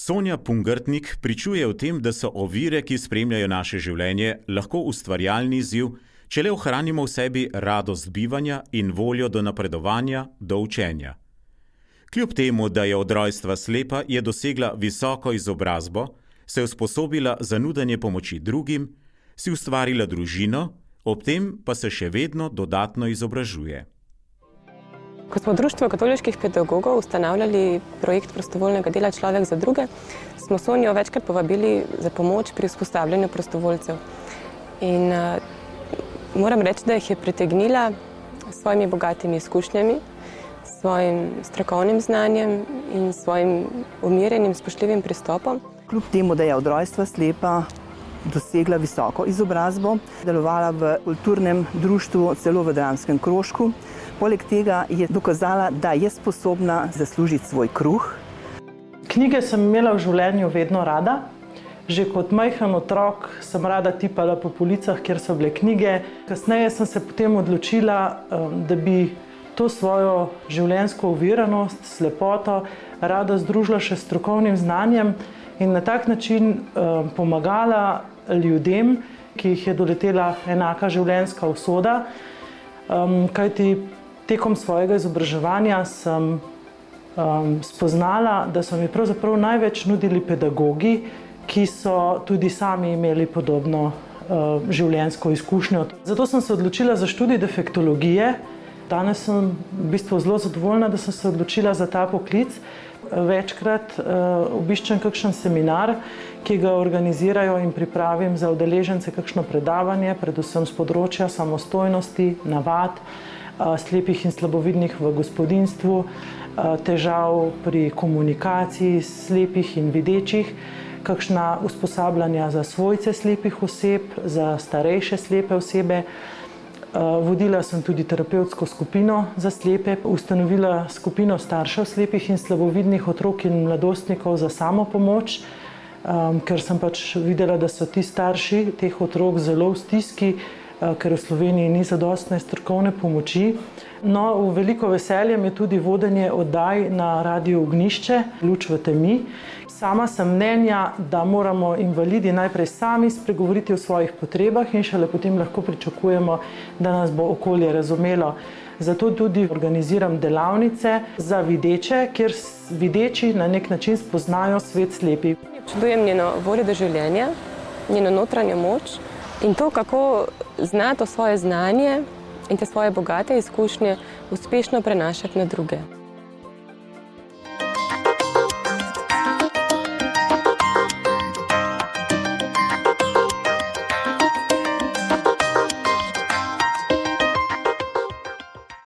Sonja Pungartnik pričuje o tem, da so ovire, ki spremljajo naše življenje, lahko ustvarjalni izziv, če le ohranimo v sebi radost bivanja in voljo do napredovanja, do učenja. Kljub temu, da je od rojstva slepa, je dosegla visoko izobrazbo, se usposobila za nudenje pomoči drugim, si ustvarila družino, ob tem pa se še vedno dodatno izobražuje. Ko smo v Društvu katoliških pedagogov ustanavljali projekt prostovoljnega dela Človek za druge, smo Sonjo večkrat povabili za pomoč pri vzpostavljanju prostovoljcev. In moram reči, da jih je pritegnila s svojimi bogatimi izkušnjami, svojim strokovnim znanjem in svojim umirjenim, spoštljivim pristopom. Kljub temu, da je od rojstva slepa, dosegla visoko izobrazbo, delovala v kulturnem društvu, celo v dramskem krožku. Poleg tega je dokazala, da je sposobna zaslužiti svoj kruh. Knjige sem imela v življenju vedno rada. Že kot majhen otrok sem rada tipala po policah, kjer so bile knjige. Kasneje sem se potem odločila, da bi to svojo življenjsko oviranost, slepoto rada združila še s strokovnim znanjem in na tak način pomagala ljudem, ki jih je doletela enaka življenjska usoda. Kajti tekom svojega izobraževanja sem spoznala, da so mi pravzaprav največ nudili pedagogi, ki so tudi sami imeli podobno življenjsko izkušnjo. Zato sem se odločila za študij defektologije. Danes sem v bistvu zelo zadovoljna, da sem se odločila za ta poklic. Večkrat obiščem kakšen seminar, ki ga organizirajo in pripravim za udeležence kakšno predavanje, predvsem z področja samostojnosti, navad, slepih in slabovidnih v gospodinjstvu, težav pri komunikaciji slepih in videčih, kakšna usposabljanja za svojce slepih oseb, za starejše slepe osebe. Vodila sem tudi terapevtsko skupino za slepe, ustanovila skupino staršev slepih in slabovidnih otrok in mladostnikov za samopomoč, ker sem pač videla, da so ti starši teh otrok zelo v stiski, ker v Sloveniji ni zadostne strokovne pomoči. No, v veliko veselje mi je tudi vodenje oddaj na Radiu Ognjišče, Luč v temi. Sama sem mnenja, da moramo invalidi najprej sami spregovoriti o svojih potrebah in šele potem lahko pričakujemo, da nas bo okolje razumelo. Zato tudi organiziram delavnice za videče, kjer videči na nek način spoznajo svet slepih. Občudujem njeno voljo do življenja, njeno notranjo moč in to, kako zna to svoje znanje in te svoje bogate izkušnje uspešno prenašati na druge.